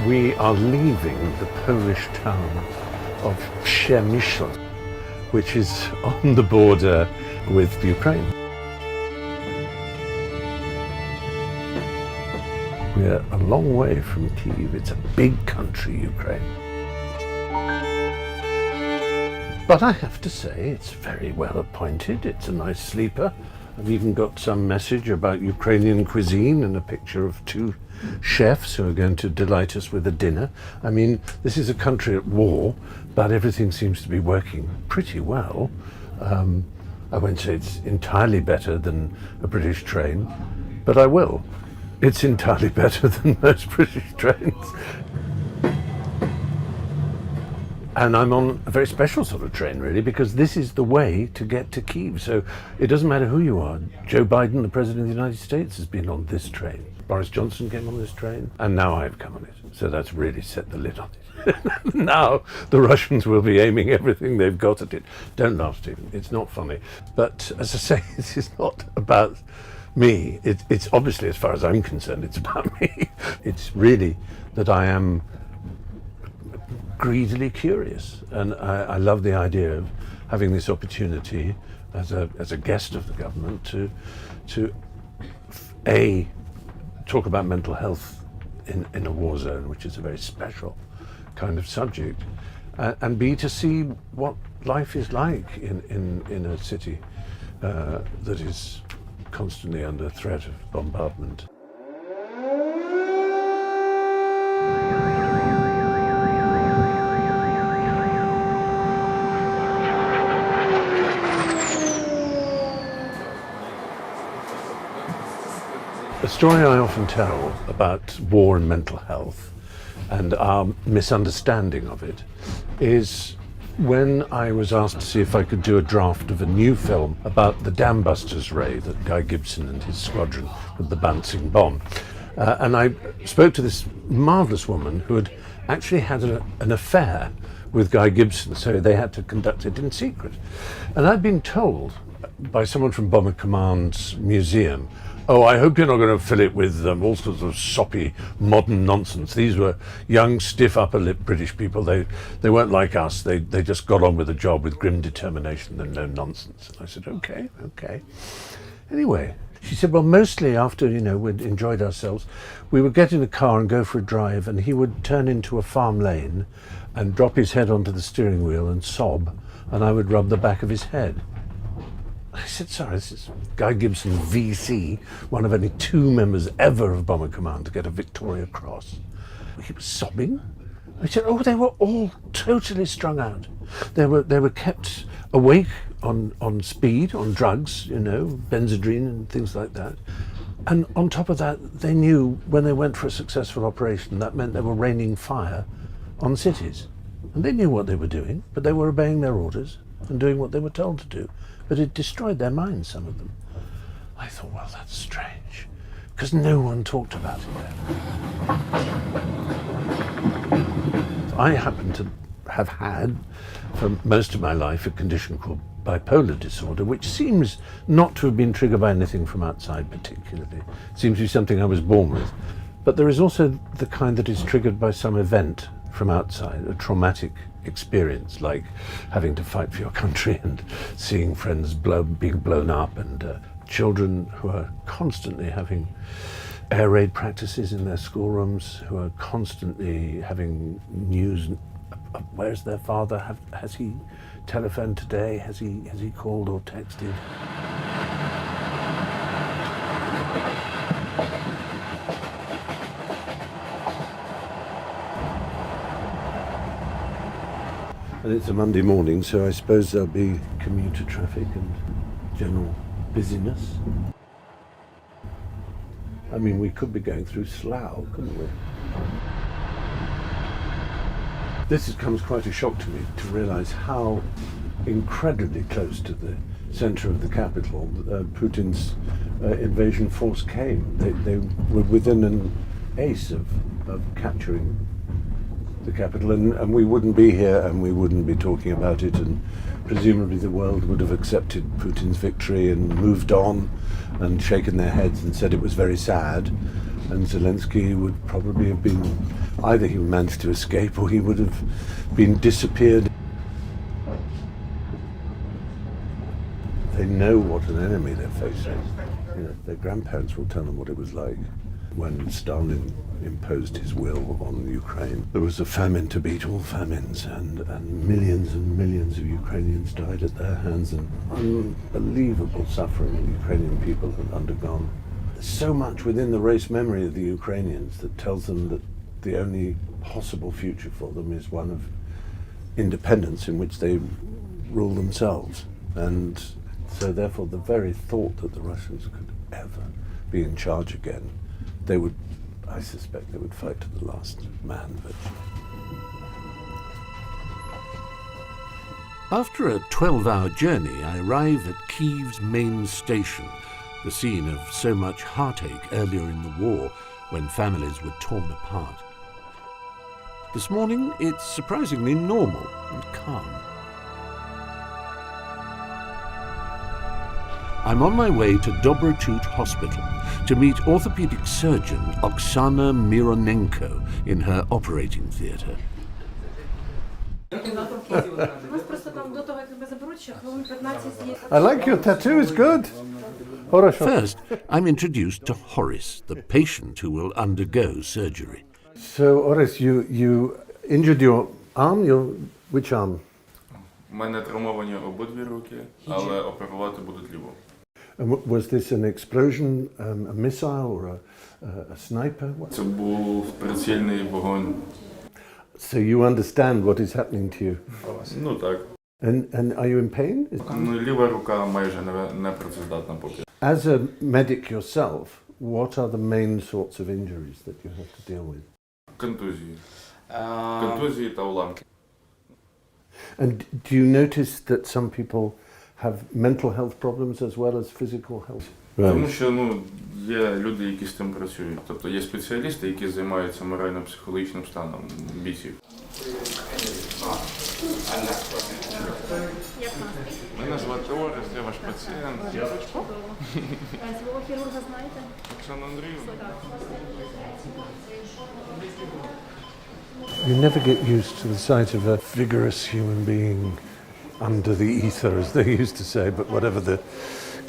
We are leaving the Polish town of Przemyśl, which is on the border with Ukraine. We're a long way from Kyiv. It's a big country, Ukraine. But I have to say, it's very well appointed. It's a nice sleeper. I've even got some message about Ukrainian cuisine and a picture of two chefs who are going to delight us with a dinner. I mean, this is a country at war, but everything seems to be working pretty well. I won't say it's entirely better than a British train, but I will. It's entirely better than most British trains. And I'm on a very special sort of train, really, because this is the way to get to Kyiv. So it doesn't matter who you are. Joe Biden, the President of the United States, has been on this train. Boris Johnson came on this train, and now I've come on it. So that's really set the lid on it. Now the Russians will be aiming everything they've got at it. Don't laugh, Stephen. It's not funny. But as I say, this is not about me. It's obviously, as far as I'm concerned, it's about me. It's really that I am greedily curious, and I love the idea of having this opportunity as a guest of the government to talk about mental health in a war zone, which is a very special kind of subject, and B, to see what life is like in a city that is constantly under threat of bombardment. A story I often tell about war and mental health and our misunderstanding of it is when I was asked to see if I could do a draft of a new film about the dam busters raid at Guy Gibson and his squadron with the bouncing bomb. And I spoke to this marvellous woman who had actually had an affair with Guy Gibson, so they had to conduct it in secret. And I'd been told by someone from Bomber Command's museum, oh, I hope you're not going to fill it with all sorts of soppy modern nonsense. These were young, stiff, upper-lip British people. They weren't like us. They just got on with the job with grim determination and no nonsense. And I said, okay. Anyway, she said, well, mostly after, we'd enjoyed ourselves, we would get in a car and go for a drive, and he would turn into a farm lane and drop his head onto the steering wheel and sob, and I would rub the back of his head. I said, sorry, this is Guy Gibson, VC, one of only 2 members ever of Bomber Command to get a Victoria Cross. He was sobbing. I said, oh, they were all totally strung out. They were kept awake on speed, on drugs, Benzodrine and things like that. And on top of that, they knew when they went for a successful operation, that meant they were raining fire on cities. And they knew what they were doing, but they were obeying their orders and doing what they were told to do. But it destroyed their minds, some of them. I thought, well, that's strange, because no one talked about it then. I happen to have had, for most of my life, a condition called bipolar disorder, which seems not to have been triggered by anything from outside particularly. It seems to be something I was born with. But there is also the kind that is triggered by some event from outside, a traumatic experience, like having to fight for your country and seeing friends being blown up, and children who are constantly having air raid practices in their schoolrooms, who are constantly having news. Where's their father? Has he telephoned today? Has he called or texted? And it's a Monday morning, so I suppose there'll be commuter traffic and general busyness. I mean, we could be going through Slough, couldn't we? This comes quite a shock to me, to realise how incredibly close to the centre of the capital Putin's invasion force came. They were within an ace of capturing the capital, and we wouldn't be here and we wouldn't be talking about it, and presumably the world would have accepted Putin's victory and moved on and shaken their heads and said it was very sad, and Zelensky would probably have been Either he managed to escape or he would have been disappeared. They know what an enemy they're facing. You know, their grandparents will tell them what it was like when Stalin imposed his will on Ukraine. There was a famine to beat all famines, and millions of Ukrainians died at their hands, and unbelievable suffering the Ukrainian people have undergone. There's so much within the race memory of the Ukrainians that tells them that the only possible future for them is one of independence in which they rule themselves. And so therefore the very thought that the Russians could ever be in charge again, I suspect they would fight to the last man virtually. After a 12-hour journey, I arrive at Kiev's main station, the scene of so much heartache earlier in the war when families were torn apart. This morning, it's surprisingly normal and calm. I'm on my way to Dobrotut Hospital to meet orthopedic surgeon Oksana Mironenko in her operating theatre. I like your tattoo, it's good. First, I'm introduced to Horace, the patient who will undergo surgery. So, Horace, you injured your arm? Which arm? У мене травмовані обидві руки, але оперувати будуть ліву. And was this an explosion, a missile or a sniper? Це був прицільний вогонь. So you understand what is happening to you? Ну так. And are you in pain? Ну, ліва рука майже не працездатна поки. As a medic yourself, what are the main sorts of injuries that you have to deal with? Контузії. Контузії та уламки. And do you notice that some people have mental health problems as well as physical health? Тому що є люди, які з тим працюють. Тобто є спеціалісти, які займаються морально-психологічним станом бійців. Мене звати Орес, я ваш пацієнт. Свого хірурга знаєте? Оксана Андріївна. You never get used to the sight of a vigorous human being under the ether, as they used to say, but whatever the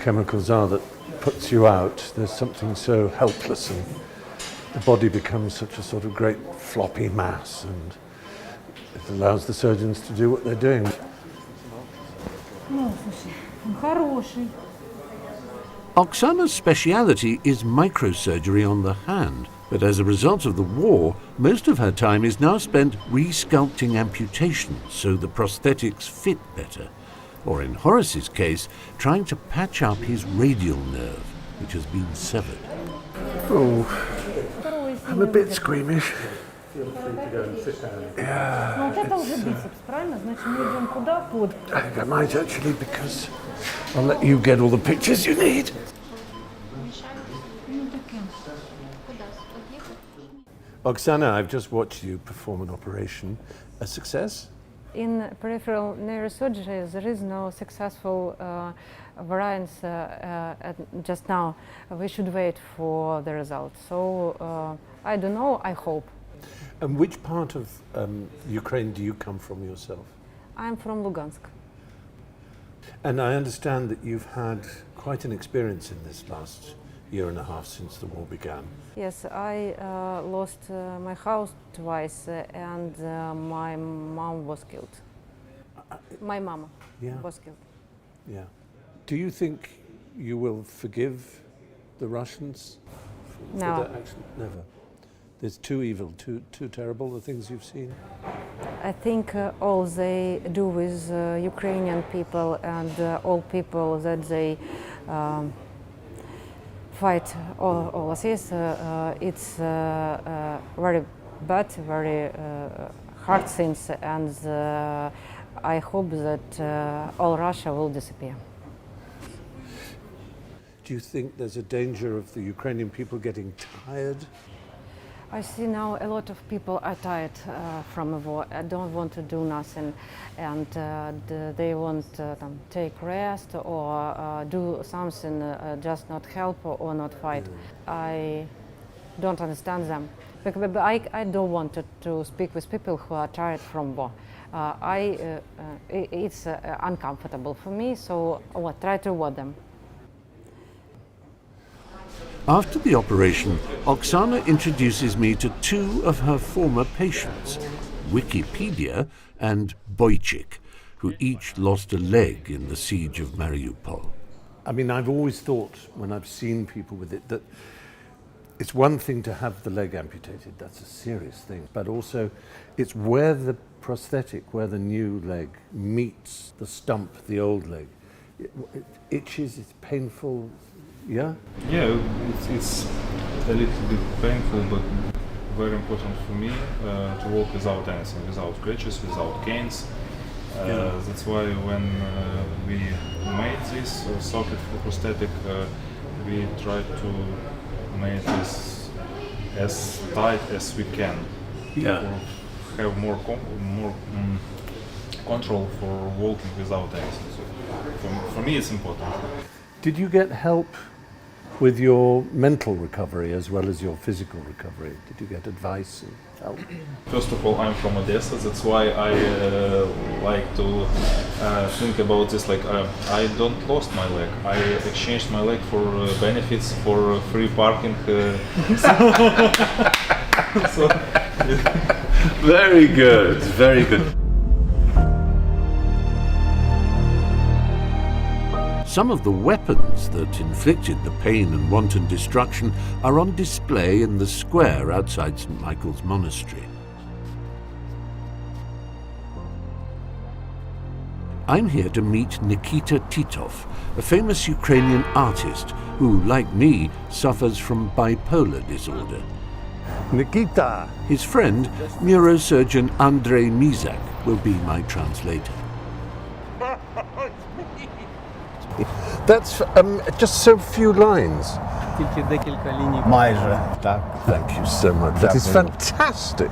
chemicals are that puts you out, there's something so helpless, and the body becomes such a sort of great floppy mass, and it allows the surgeons to do what they're doing. Oksana's speciality is microsurgery on the hand, but as a result of the war, most of her time is now spent resculpting amputations so the prosthetics fit better, or in Horace's case, trying to patch up his radial nerve, which has been severed. Oh, I'm a bit squeamish. Feel free to go and sit down. Yeah. I think I might actually, because I'll let you get all the pictures you need. Oksana, I've just watched you perform an operation. A success? In peripheral neurosurgery, there is no successful variance just now. We should wait for the results. So I don't know, I hope. And which part of Ukraine do you come from yourself? I'm from Lugansk. And I understand that you've had quite an experience in this last year and a half since the war began. Yes, I lost my house twice and my mom was killed. My mama was killed. Yeah. Do you think you will forgive the Russians for No. their action? Never. There's too evil, too terrible, the things you've seen? I think all they do with Ukrainian people and all people that they fight all of this, it's very bad, very hard things, and I hope that all Russia will disappear. Do you think there's a danger of the Ukrainian people getting tired? I see now a lot of people are tired from the war. I don't want to do nothing, and they want to take rest or do something, just not help or not fight. I don't understand them. But I don't want to speak with people who are tired from war. It's uncomfortable for me, so I try to avoid them. After the operation, Oksana introduces me to two of her former patients, Wikipedia and Boychik, who each lost a leg in the siege of Mariupol. I mean, I've always thought when I've seen people with it that it's one thing to have the leg amputated, that's a serious thing, but also it's where the prosthetic, where the new leg meets the stump, the old leg. It itches, it's painful, yeah? Yeah, it's a little bit painful, but very important for me to walk without anything, without crutches, without canes. That's why when we made this socket for prosthetic, we tried to make this as tight as we can. To have more control for walking without anything. So for me, it's important. Did you get help with your mental recovery as well as your physical recovery? Did you get advice and help? First of all, I'm from Odessa, that's why I like to think about this. Like, I don't lost my leg. I exchanged my leg for benefits, for free parking. So, Very good, very good. Some of the weapons that inflicted the pain and wanton destruction are on display in the square outside St. Michael's Monastery. I'm here to meet Nikita Titov, a famous Ukrainian artist who, like me, suffers from bipolar disorder. Nikita! His friend, neurosurgeon Andrei Mizak, will be my translator. That's just so few lines. Майже, так. Thank you so much. That is fantastic.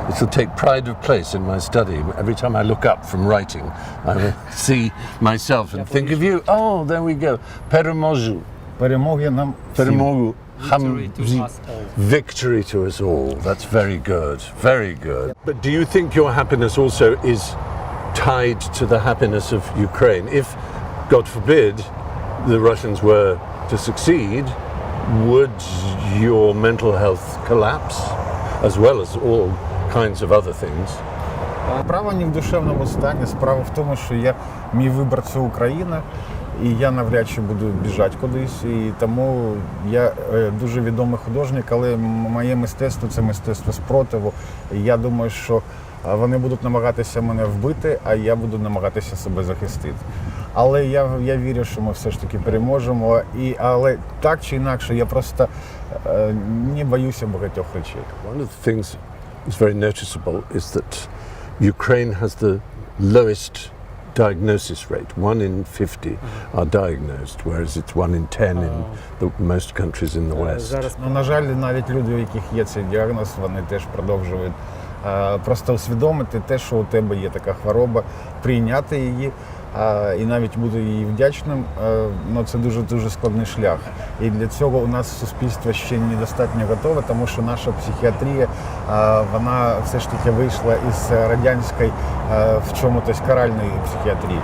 It will take pride of place in my study. Every time I look up from writing, I will see myself and think of you. Oh, there we go. Переможу. Перемоги нам всім. Перемогу. Victory to us all. That's very good. Very good. But do you think your happiness also is tied to the happiness of Ukraine? If, God forbid, the Russians were to succeed, would your mental health collapse, as well as all kinds of other things? Справа не в душевному стані, справа в тому, що мій вибір – це Україна, і я навряд чи буду біжати кудись, і тому я дуже відомий художник, але моє мистецтво – це мистецтво спротиву. І я думаю, що вони будуть намагатися мене вбити, а я буду намагатися себе захистити. Але я вірю, що ми все ж таки переможемо, але так чи інакше, я просто не боюся багатьох речей. One of the things that's very noticeable is that Ukraine has the lowest diagnosis rate. 1 in 50 are diagnosed, whereas it's 1 in 10 in most countries in the West. На жаль, навіть люди, у яких є цей діагноз, вони теж продовжують просто усвідомити те, що у тебе є така хвороба, прийняти її і навіть бути їй вдячним, але це дуже складний шлях. І для цього у нас суспільство ще недостатньо готове, тому що наша психіатрія, вона все ж таки вийшла із радянської в чомусь каральної психіатрії.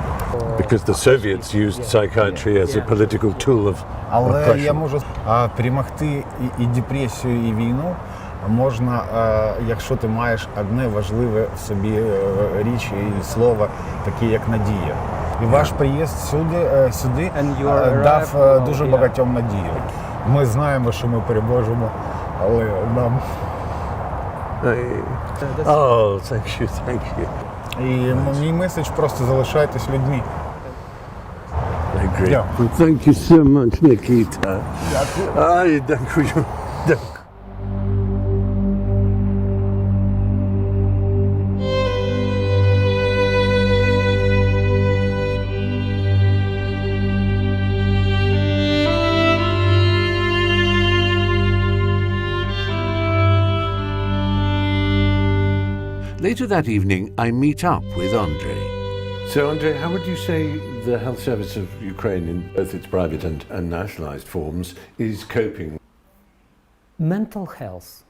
Because the Soviets used psychiatry as a political tool of Але я можу перемогти і депресію, і війну можна, якщо ти маєш одне важливе в собі річ і слово, таке як надія. І ваш приїзд сюди дав дуже багатьом надію. Ми знаємо, що ми переможемо, але нам... Oh, thank you. І мій меседж – просто залишайтесь людьми. I agree. Yeah. Well, thank you so much, Nikita. Ay, дякую. Later that evening, I meet up with Andrei. So, Andrei, how would you say the health service of Ukraine, in both its private and nationalized forms, is coping? mental health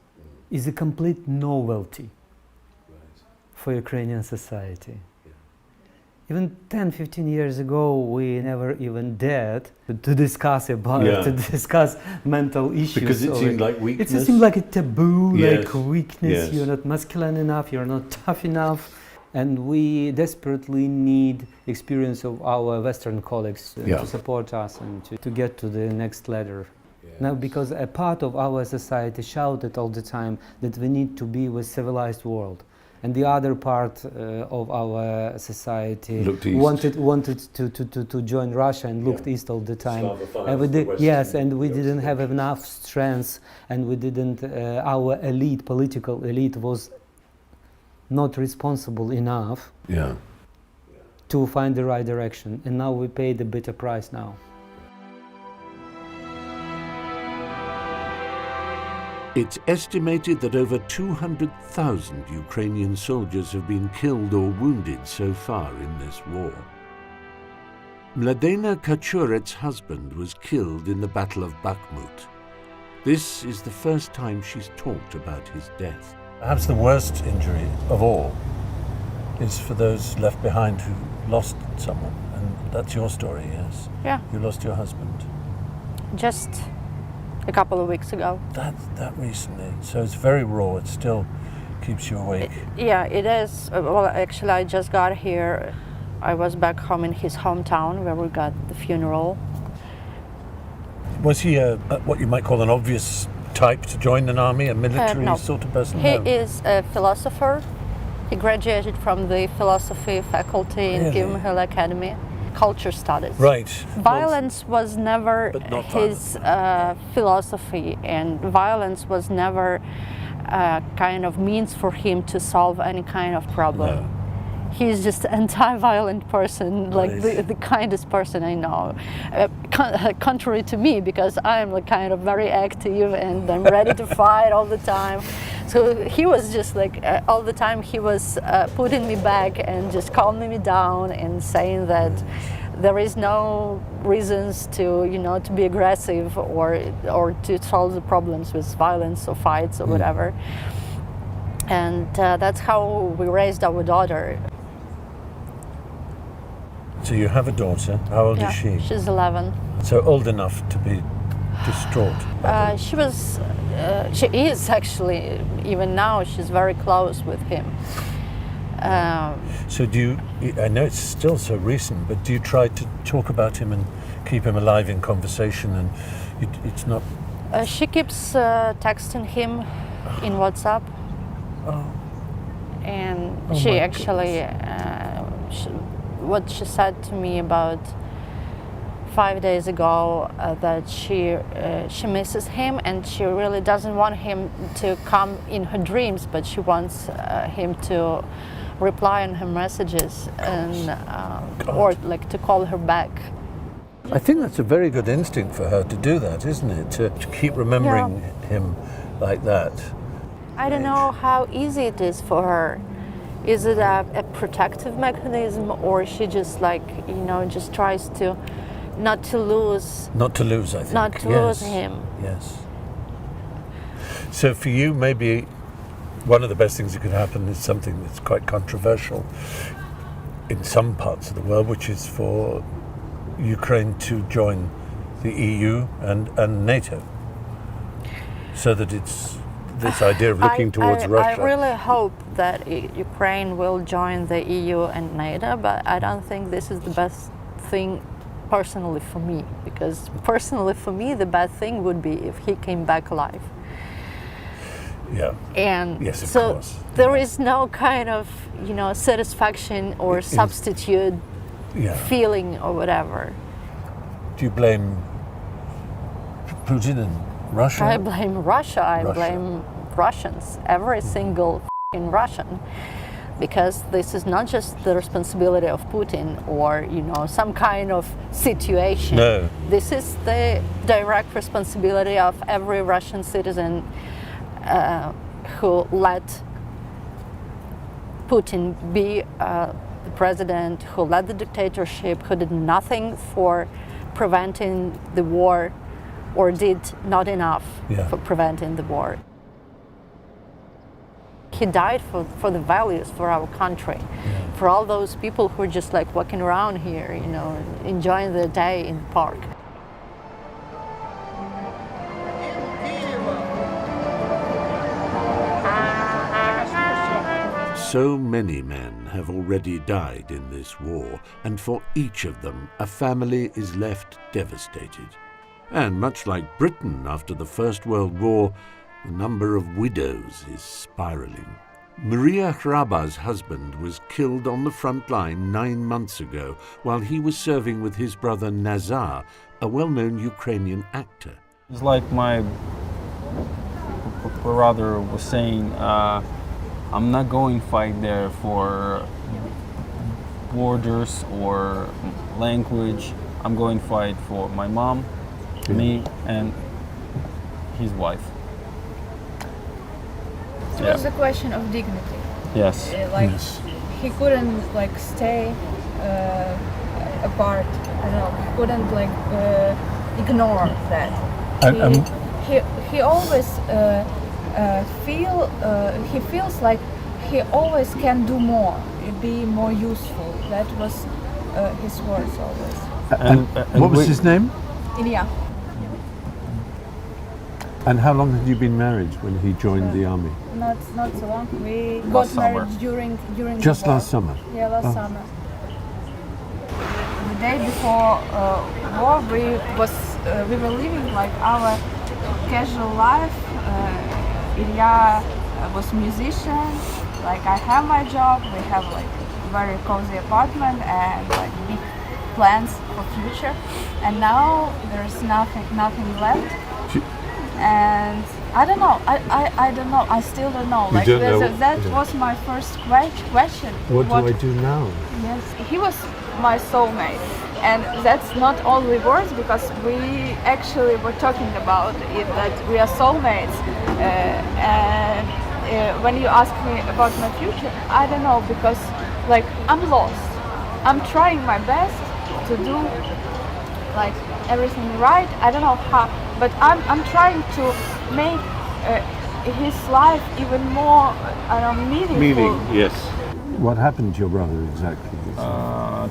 is a complete novelty for Ukrainian society. Even 10-15 years ago, we never even dared to discuss about to discuss mental issues. Because it seemed like weakness. It seemed like a taboo, Yes. like weakness. Yes. You're not masculine enough. You're not tough enough. And we desperately need experience of our Western colleagues to support us and to get to the next ladder. Now, because a part of our society shouted all the time that we need to be with civilized world. And the other part of our society wanted to join Russia and looked east all the time. And we didn't have enough strength, and we didn't. Our elite, political elite, was not responsible enough to find the right direction. And now we pay the bitter price now. It's estimated that over 200,000 Ukrainian soldiers have been killed or wounded so far in this war. Mladena Kachuret's husband was killed in the Battle of Bakhmut. This is the first time she's talked about his death. Perhaps the worst injury of all is for those left behind who lost someone. And that's your story, yes? Yeah. You lost your husband. Just a couple of weeks ago. That recently. So it's very raw. It still keeps you awake. Yeah, it is. Well, actually, I just got here. I was back home in his hometown where we got the funeral. Was he what you might call an obvious type to join an army, a military No. sort of person? He No. is a philosopher. He graduated from the philosophy faculty in Really? Travle Academy. Culture studies. Right. Violence was never But not his philosophy, and violence was never kind of means for him to solve any kind of problem. No. He's just an anti-violent person, like Right. the kindest person I know. Contrary to me, because I'm like kind of very active and I'm ready to fight all the time. So he was just like all the time he was putting me back and just calming me down and saying that there is no reasons to to be aggressive or to solve the problems with violence or fights or whatever. And that's how we raised our daughter. So you have a daughter. How old is she? She's 11. So old enough to be distraught. She is actually, even now, she's very close with him. So do you, I know it's still so recent, but do you try to talk about him and keep him alive in conversation, and it's not... She keeps texting him in WhatsApp. And she actually, what she said to me about 5 days ago, that she misses him and she really doesn't want him to come in her dreams, but she wants him to reply on her messages and or like to call her back. I think that's a very good instinct for her to do that, isn't it? To keep remembering him like that. I don't know how easy it is for her. Is it a protective mechanism, or she just like, just tries to not to lose, I think. not to lose him. Yes. So for you, maybe one of the best things that could happen is something that's quite controversial in some parts of the world, which is for Ukraine to join the EU and NATO, so that it's this idea of looking towards Russia. I really hope that Ukraine will join the EU and NATO, but I don't think this is the best thing personally for me, because personally for me the bad thing would be if he came back alive. Yeah. And yes, of so course. there is no kind of satisfaction or substitute feeling or whatever. Do you blame Putin and Russia? I blame Russia. I blame Russians, every single f***ing Russian, because this is not just the responsibility of Putin or some kind of situation. No. This is the direct responsibility of every Russian citizen who let Putin be the president, who led the dictatorship, who did nothing for preventing the war or did not enough Yeah. for preventing the war. He died for the values, for our country, for all those people who are just like walking around here, you know, enjoying the day in the park. So many men have already died in this war, and for each of them, a family is left devastated. And much like Britain after the First World War, the number of widows is spiraling. Maria Hraba's husband was killed on the front line 9 months ago while he was serving with his brother Nazar, a well-known Ukrainian actor. It's like my brother was saying, I'm not going to fight there for borders or language. I'm going to fight for my mom, me, and his wife. It was a question of dignity. Yes. Like Yes. he couldn't like stay apart. I don't know. He couldn't like ignore that. And, He always he feels like he always can do more, be more useful. That was his words always. and what was his name? Ilya. And how long had you been married when he joined the army? Not so long. We got summer. married during Just the war. last summer? Yeah, last summer. The day before war, we were living like our casual life. Ilya was musician. Like I have my job. We have like very cozy apartment and like big plans for future. And now there's nothing left. And I don't know. I don't know. I still don't know. You Like don't know? that was my first question. What do I do now? Yes, he was my soulmate, and that's not only words because we actually were talking about it that we are soulmates. And when you ask me about my future, I don't know because like I'm lost. I'm trying my best to do like everything right. I don't know how, but I'm trying to make his life even more meaningful. Yes. What happened to your brother exactly?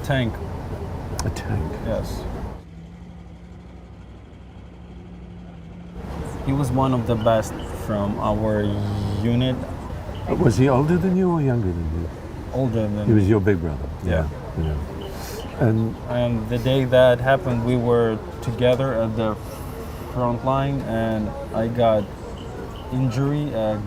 Tank. A tank. Yes. He was one of the best from our unit, Was he older than you or younger than you? older than He was your big brother. Yeah. Yeah. And And the day that happened, we were together at the front line, and I got injury, a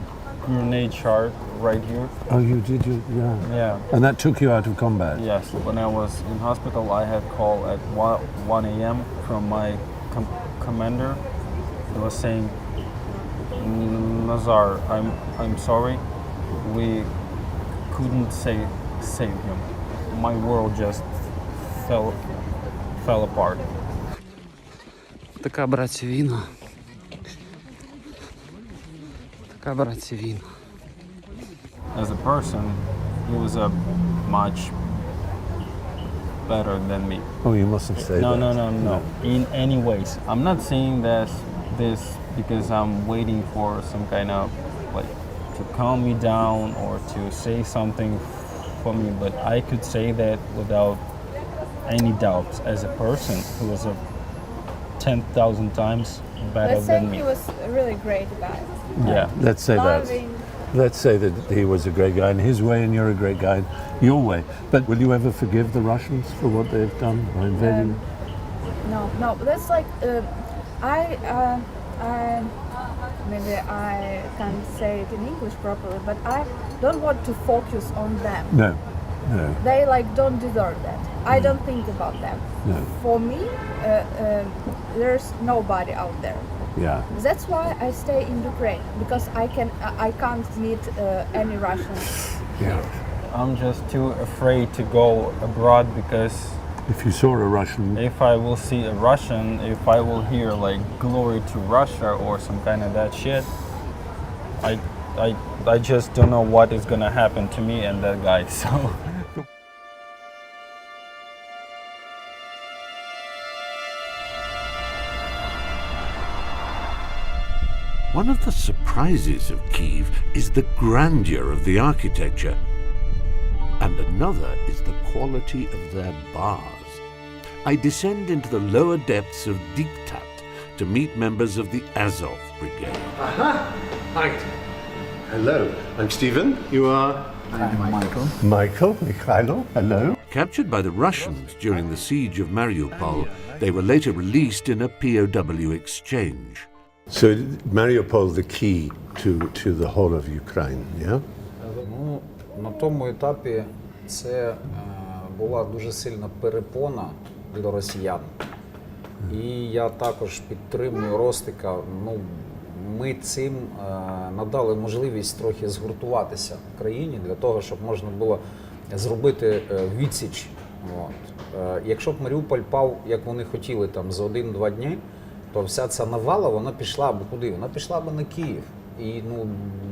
grenade shot right here. oh, you did you? Yeah. Yeah. And that took you out of combat. Yes. When I was in hospital, I had call at 1 a.m. from my commander. He was saying, Nazar, I'm sorry, we couldn't save him. My world just fell apart. Така, братці, війна. Така, братці, війна. As a person, he was a much better than me. Oh, you mustn't say No, that. no. In any ways, I'm not saying this because I'm waiting for some kind of like to calm me down or to say something for me, but I could say that without any doubts. As a person who was a 10,000 times better Let's say than me. he was a really great guy. Yeah. Let's say that. Loving. Let's say that he was a great guy in his way and you're a great guy in your way. But will you ever forgive the Russians for what they've done by invading? No. That's like I maybe I can't say it in English properly, but I don't want to focus on them. No. They like don't deserve that. I don't think about them. No. For me, there's nobody out there. Yeah. That's why I stay in Ukraine because I can't meet any Russians. Yeah. I'm just too afraid to go abroad because If you saw a Russian, if I will see a Russian, if I will hear like glory to Russia or some kind of that shit, I just don't know what is gonna happen to me and that guy. So One of the surprises of Kyiv is the grandeur of the architecture, and another is the quality of their bars. I descend into the lower depths of Diktat to meet members of the Azov Brigade. Aha! Hi. Hello, I'm Stephen. You are? I'm Michael. Michael, Mikhailo, hello. Captured by the Russians during the siege of Mariupol, they were later released in a POW exchange. So Mariupol, the key to the whole of Ukraine, yeah? Ну, на тому етапі це була дуже сильна перепона для росіян. І я також підтримую Ростика. Ну, ми цим надали можливість трохи згуртуватися в країні для того, щоб можна було зробити відсіч. Якщо б Маріуполь пав, як вони хотіли, там, за 1-2 дні, то вся ця навала, вона пішла б куди? Вона пішла б на Київ. І ну,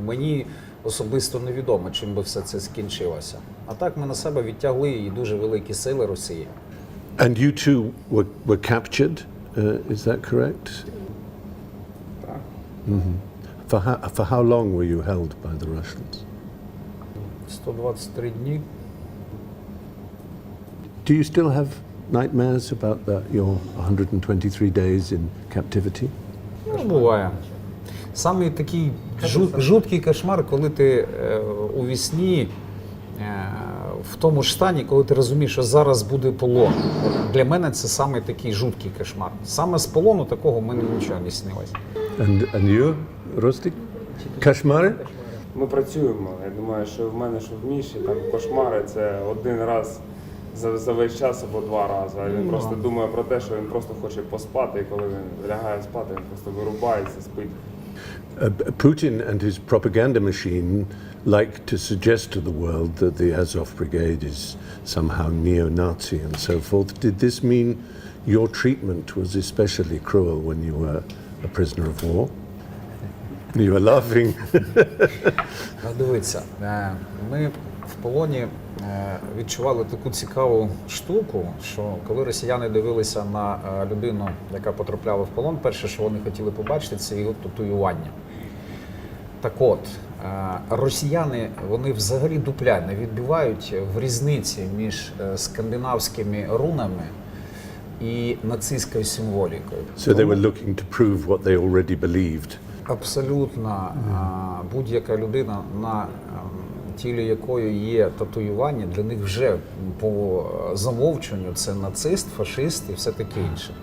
мені особисто невідомо, чим би все це скінчилося. А так ми на себе відтягли і дуже великі сили Росії. And you two were captured, is that correct? Так. Mm-hmm. For how long were you held by the Russians? 123 дні. Do you still have nightmares about your 123 days in captivity? Ну, буває. Саме такий жуткий кошмар, коли ти у вісні в тому ж стані, коли ти розумієш, що зараз буде полон. Для мене це саме такий жуткий кошмар. Саме з полону такого в мене нічого не снилось. And you, Rostik? Кошмари? Ми працюємо. Я думаю, що в мене, що в Міші, там кошмари – це один раз за весь час або 2 рази. А він просто думає про те, що він просто хоче поспати, і коли він лягає спати, він просто вирубається, спить. Putin and his propaganda machine like to suggest to the world that the Azov Brigade is somehow neo-Nazi and so forth. Did this mean your treatment was especially cruel when you were a prisoner of war? You were laughing. Дивіться, ми в полоні відчували таку цікаву штуку, що коли росіяни дивилися на людину, яка потрапляла в полон, перше, що вони хотіли побачити, це його татуювання. Так от, росіяни, вони взагалі дупля не відбивають в різниці між скандинавськими рунами і нацистською символікою. So they were looking to prove what they already believed. Абсолютно. Будь-яка людина, на тілі якої є татуювання, для них вже по замовчуванню це нацист, фашист і все таке інше.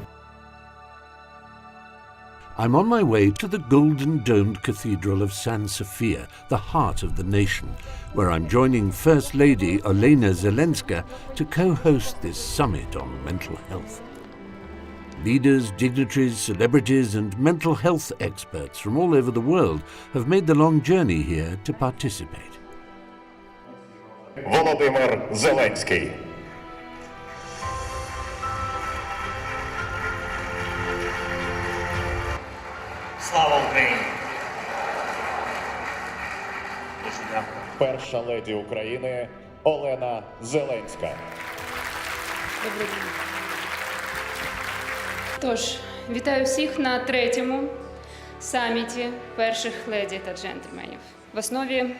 I'm on my way to the golden-domed Cathedral of San Sofia, the heart of the nation, where I'm joining First Lady Olena Zelenska to co-host this summit on mental health. Leaders, dignitaries, celebrities and mental health experts from all over the world have made the long journey here to participate. Володимир Зеленський. Слава Україні! Дуже дякую. Перша леді України Олена Зеленська. Добрий день. Тож, вітаю всіх на 3-му саміті перших леді та джентльменів. В основі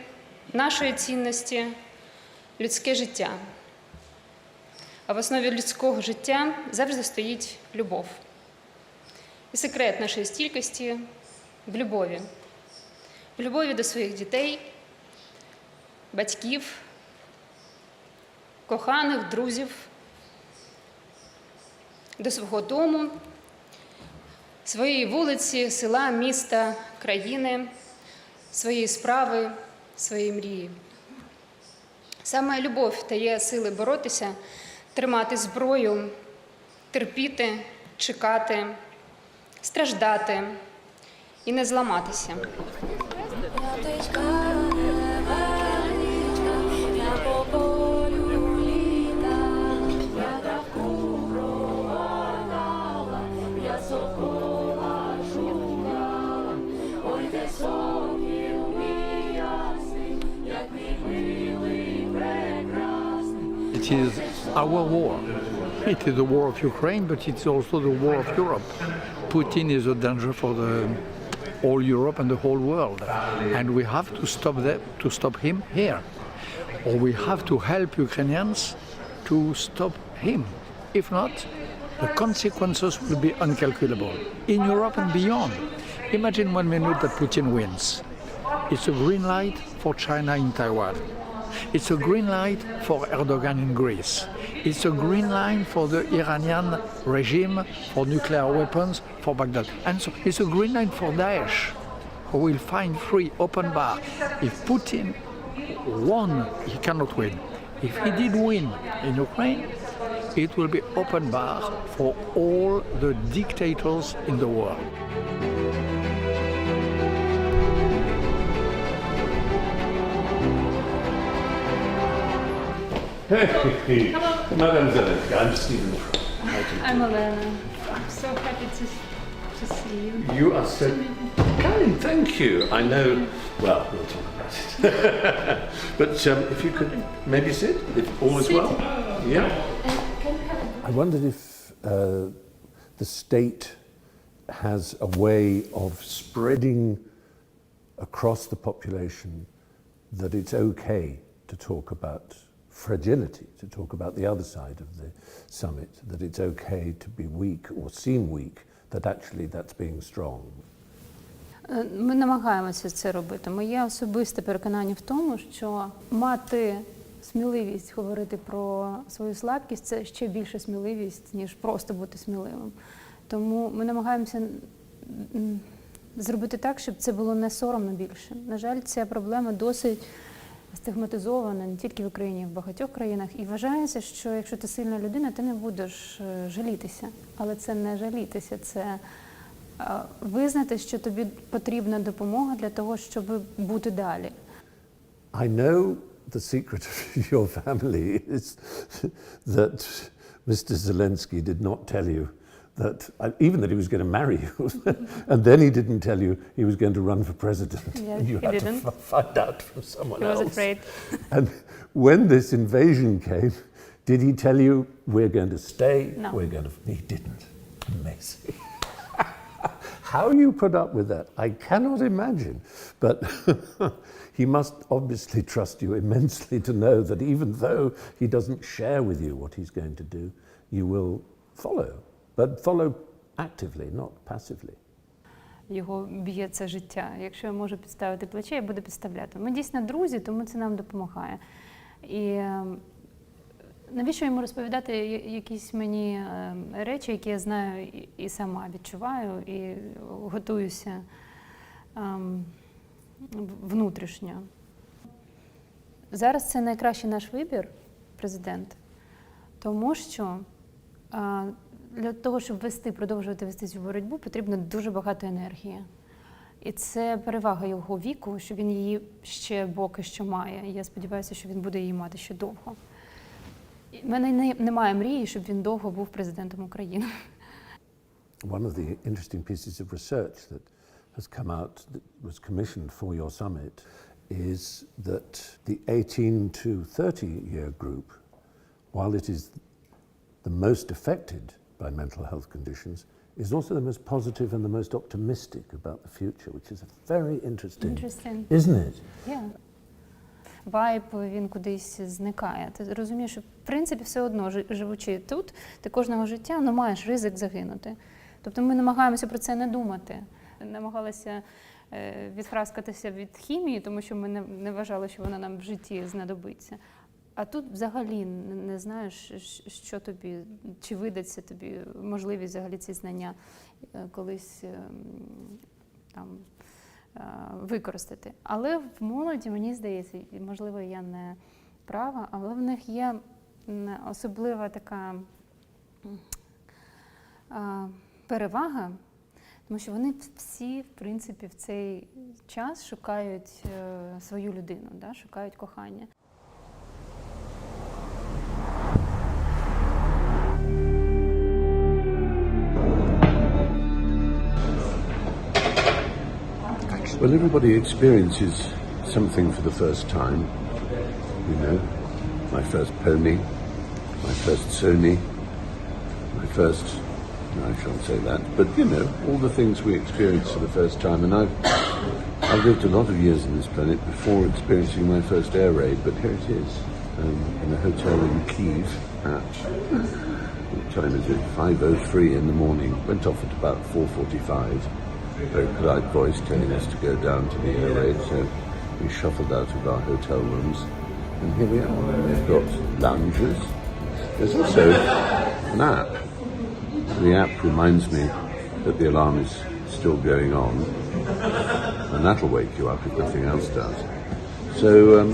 нашої цінності – людське життя. А в основі людського життя завжди стоїть любов. І секрет нашої стійкості в любові. В любові до своїх дітей, батьків, коханих, друзів, до свого дому, своєї вулиці, села, міста, країни, своєї справи, своєї мрії. Саме любов дає сили боротися, тримати зброю, терпіти, чекати, страждати і не зламатися. It is our war. It is the war of Ukraine, but it's also the war of Europe. Putin is a danger for all Europe and the whole world. And we have to stop him here. Or we have to help Ukrainians to stop him. If not, the consequences will be incalculable in Europe and beyond. Imagine 1 minute that Putin wins. It's a green light for China in Taiwan. It's a green light for Erdogan in Greece. It's a green line for the Iranian regime for nuclear weapons for Baghdad. And so it's a green line for Daesh, who will find free, open bar. If Putin won, he cannot win. If he did win in Ukraine, it will be open bar for all the dictators in the world. Hey, Madame Zelensky, I'm Stephen. I'm Elena. I'm so happy to see you. You are so kind, thank you. I know, well, we'll talk about it. But if you could maybe sit, if all is well. Yeah. I wondered if the state has a way of spreading across the population that it's okay to talk about fragility, to talk about the other side of the summit, that it's okay to be weak or seem weak, that actually that's being strong. Ми намагаємося це робити. Моє особисте переконання в тому, що мати сміливість говорити про свою слабкість – це ще більша сміливість, ніж просто бути сміливим. Тому ми намагаємося зробити так, щоб це було не соромно більше. На жаль, ця проблема досить стигматизована не тільки в Україні, а в багатьох країнах. І вважається, що якщо ти сильна людина, ти не будеш жалітися. Але це не жалітися, це визнати, що тобі потрібна допомога для того, щоб бути далі. I know the secret of your family is that Mr. Zelensky did not tell you that, even that he was going to marry you, and then he didn't tell you he was going to run for president. Yeah, you he had didn't. to find out from someone else. He was afraid. And when this invasion came, did he tell you, we're going to stay? No. We're going to... He didn't. Amazing. How you put up with that, I cannot imagine. But he must obviously trust you immensely to know that even though he doesn't share with you what he's going to do, you will follow. But follow actively, not passively. Його б'є це життя. Якщо я можу підставити плече, я буду підставляти. Ми дійсно друзі, тому це нам допомагає. І навіщо йому розповідати якісь мені речі, які я знаю і сама відчуваю, і готуюся внутрішньо. Зараз це найкращий наш вибір, президент, тому що для того, щоб продовжувати вести цю боротьбу, потрібно дуже багато енергії. І це перевага його віку, що він її ще поки що має. І я сподіваюся, що він буде її мати ще довго. У мене немає мрії, щоб він довго був президентом України. One of the interesting pieces of research that has come out, that was commissioned for your summit, is that the 18 to 30-year group, while it is the most affected by mental health conditions, is also the most positive and the most optimistic about the future, which is very interesting, isn't it? Yeah. Вайб, він кудись зникає. Ти розумієш, що в принципі все одно, живучи тут, ти кожного життя маєш ризик загинути. Тобто ми намагаємося про це не думати. Намагалися відхраскатися від хімії, тому що ми не вважали, що вона нам в житті знадобиться. А тут взагалі не знаєш, що тобі, чи видаться тобі можливість взагалі ці знання колись там використати. Але в молоді, мені здається, можливо, я не права, але в них є особлива така перевага, тому що вони всі, в принципі, в цей час шукають свою людину, шукають кохання. Well, everybody experiences something for the first time. You know, my first pony, my first Sony, my first No, I shan't say that. But, you know, all the things we experienced for the first time. And I've lived a lot of years on this planet before experiencing my first air raid, but here it is, in a hotel in Kiev at, what time is it, 5:03 in the morning. Went off at about 4:45. Very polite voice telling us to go down to the air raid, so we shuffled out of our hotel rooms. And here we are. We've got lounges. There's also an app. The app reminds me that the alarm is still going on, and that'll wake you up if nothing else does. So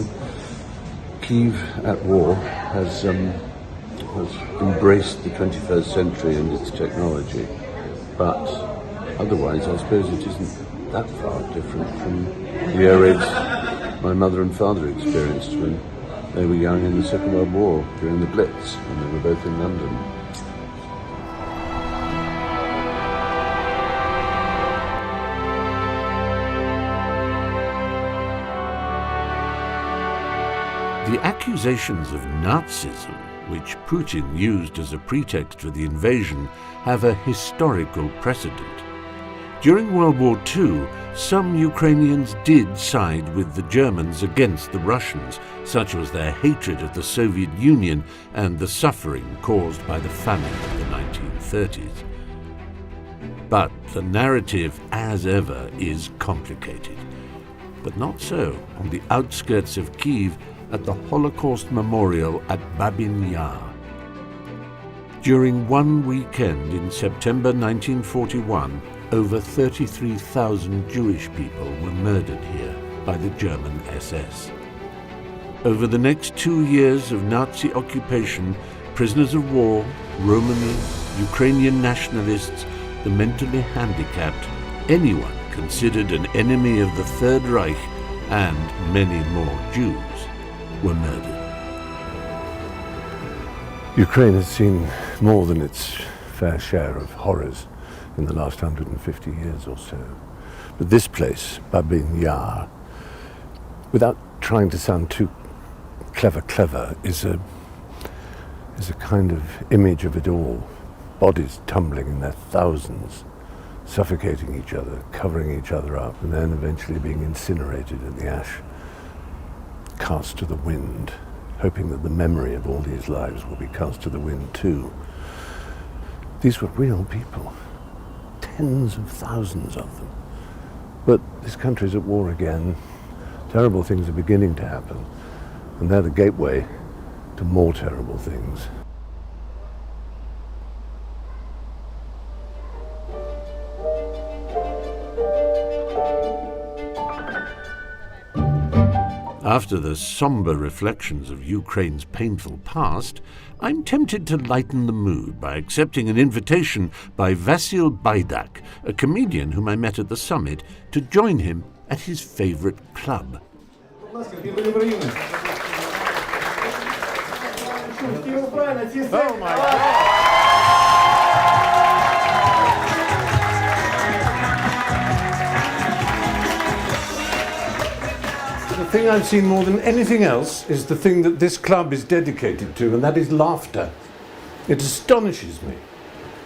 Kiev at war has embraced the 21st century and its technology, but otherwise I suppose it isn't that far different from the air raids my mother and father experienced when they were young in the Second World War during the Blitz, and they were both in London. The accusations of Nazism, which Putin used as a pretext for the invasion, have a historical precedent. During World War II, some Ukrainians did side with the Germans against the Russians, such was their hatred of the Soviet Union and the suffering caused by the famine of the 1930s. But the narrative, as ever, is complicated. But not so on the outskirts of Kiev, at the Holocaust Memorial at Babin Yar. During one weekend in September 1941, over 33,000 Jewish people were murdered here by the German SS. Over the next 2 years of Nazi occupation, prisoners of war, Romani, Ukrainian nationalists, the mentally handicapped, anyone considered an enemy of the Third Reich, and many more Jews were murdered. Ukraine has seen more than its fair share of horrors in the last 150 years or so. But this place, Babin Yar, without trying to sound too clever, is a kind of image of it all. Bodies tumbling in their thousands, suffocating each other, covering each other up, and then eventually being incinerated in the ash cast to the wind, hoping that the memory of all these lives will be cast to the wind too. These were real people, tens of thousands of them. But this country's at war again. Terrible things are beginning to happen, and they're the gateway to more terrible things. After the somber reflections of Ukraine's painful past, I'm tempted to lighten the mood by accepting an invitation by Vasil Baidak, a comedian whom I met at the summit, to join him at his favorite club. Oh my God! The thing I've seen more than anything else is the thing that this club is dedicated to, and that is laughter. It astonishes me.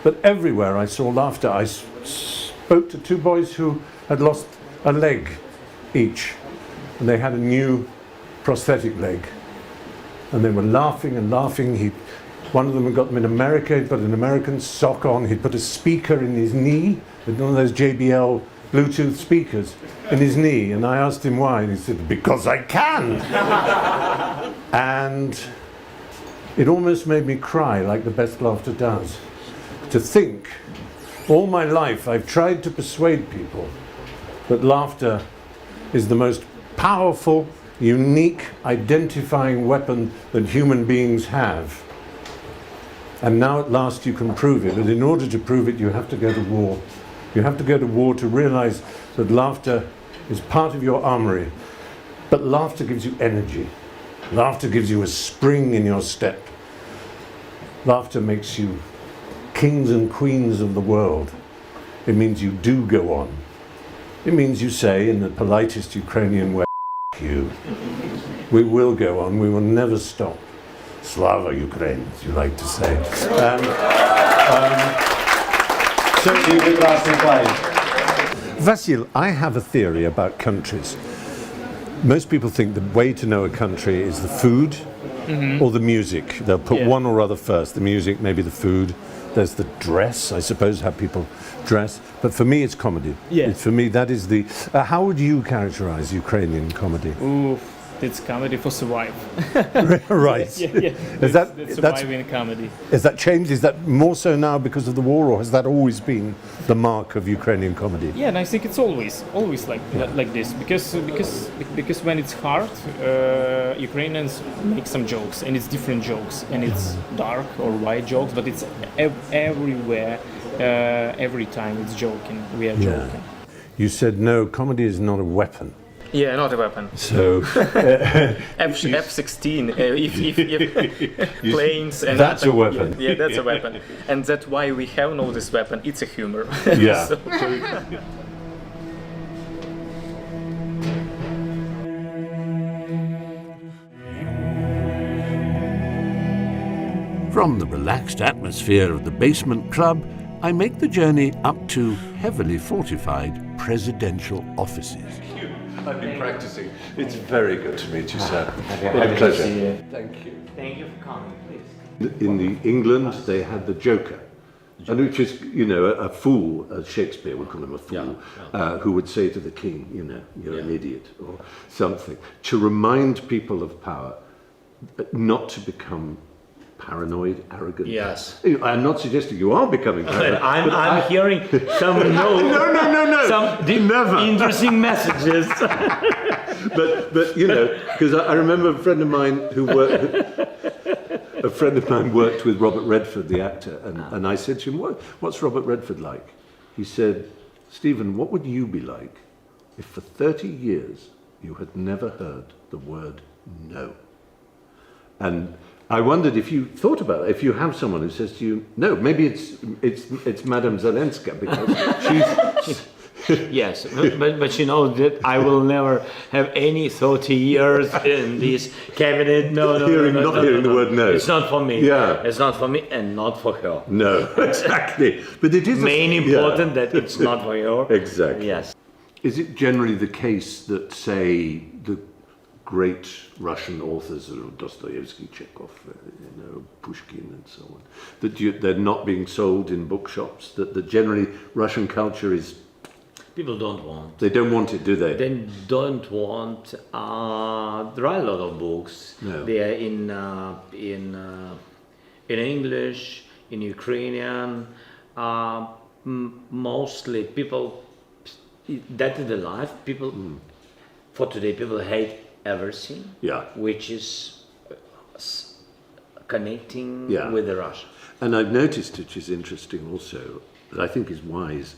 But everywhere I saw laughter. I spoke to two boys who had lost a leg each, and they had a new prosthetic leg. And they were laughing and laughing. One of them had got them in America. He'd put an American sock on. He'd put a speaker in his knee, with one of those JBL Bluetooth speakers in his knee, and I asked him why, and he said, because I can. And it almost made me cry, like the best laughter does. To think, all my life I've tried to persuade people that laughter is the most powerful, unique, identifying weapon that human beings have. And now at last you can prove it, and in order to prove it you have to go to war. You have to go to war to realize that laughter is part of your armory. But laughter gives you energy. Laughter gives you a spring in your step. Laughter makes you kings and queens of the world. It means you do go on. It means you say, in the politest Ukrainian way, you. We will go on. We will never stop. Slava Ukraine, as you like to say. Vasil, I have a theory about countries. Most people think the way to know a country is the food or the music. They'll put one or other first, the music, maybe the food. There's the dress, I suppose, how people dress. But for me, it's comedy. Yeah. For me, that is the... how would you characterize Ukrainian comedy? Ooh, it's comedy for survive. Right. That's surviving comedy. Has that changed? Is that more so now because of the war, or has that always been the mark of Ukrainian comedy? Yeah, and I think it's always like this because when it's hard, Ukrainians make some jokes, and it's different jokes, and it's dark or white jokes, but it's everywhere. Every time it's joking. We are joking. You said no, comedy is not a weapon. Yeah, not a weapon. So F-16, if planes and that's a weapon. Yeah, that's a weapon, and that's why we have no this weapon. It's a humor. Yeah. From the relaxed atmosphere of the basement club, I make the journey up to heavily fortified presidential offices. I've been practicing. It's very good to meet you, sir. Happy to see you. Thank you. Thank you for coming, please. In England, they had the Joker, and which is, a fool, as Shakespeare would call him a fool, who would say to the king, you're an idiot, or something, to remind people of power, not to become paranoid, arrogant. Yes. I'm not suggesting you are becoming paranoid. I'm hearing some no. Some interesting messages. but because I remember a friend of mine worked with Robert Redford, the actor, and I said to him, "What's Robert Redford like?" He said, "Stephen, what would you be like if for 30 years you had never heard the word no?" And I wondered if you thought about it. If you have someone who says to you, "No," maybe it's Madame Zelenska because she's. Yes, but that I will never have any 30 years in this cabinet. Not hearing the word no. It's not for me. Yeah. It's not for me and not for her. No, exactly. But it is important that it's not for her. Exactly. Yes. Is it generally the case that, say, the great Russian authors, Dostoevsky, Chekhov, Pushkin, and so on, that they're not being sold in bookshops? That generally Russian culture is. People don't want. They don't want it, do they? They don't want. There are a lot of books. No. They are in English, in Ukrainian. Mostly people. That is the life. People. For today, people hate everything. Yeah. Which is connecting with the Russia. And I've noticed, which is interesting also, that I think is wise.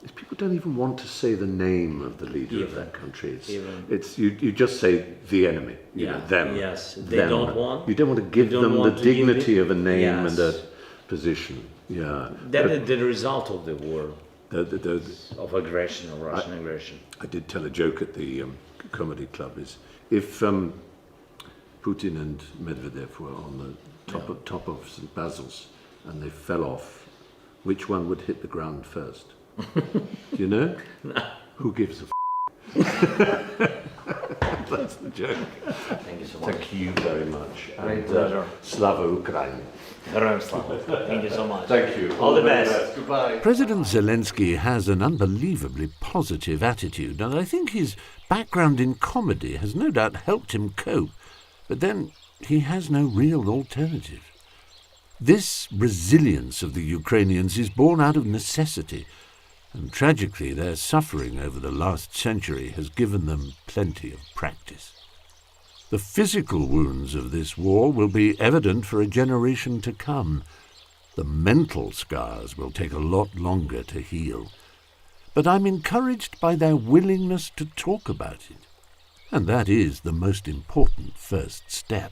Is people don't even want to say the name of the leader of that country. It's you just say the enemy, them. Yes, they them. don't want. You don't want to give them the dignity of a name and a position. Yeah. That is the result of the war. Of aggression, of Russian aggression. I did tell a joke at the comedy club. Is if Putin and Medvedev were on the top of St. Basil's and they fell off, which one would hit the ground first? Do you know? No. Who gives a That's the joke. Thank you so much. Thank you very much. Great pleasure. Slava Ukraini. Thank you so much. Thank you. All the best. Goodbye. President Zelensky has an unbelievably positive attitude, and I think his background in comedy has no doubt helped him cope. But then he has no real alternative. This resilience of the Ukrainians is born out of necessity, and tragically their suffering over the last century has given them plenty of practice. The physical wounds of this war will be evident for a generation to come. The mental scars will take a lot longer to heal. But I'm encouraged by their willingness to talk about it. And that is the most important first step.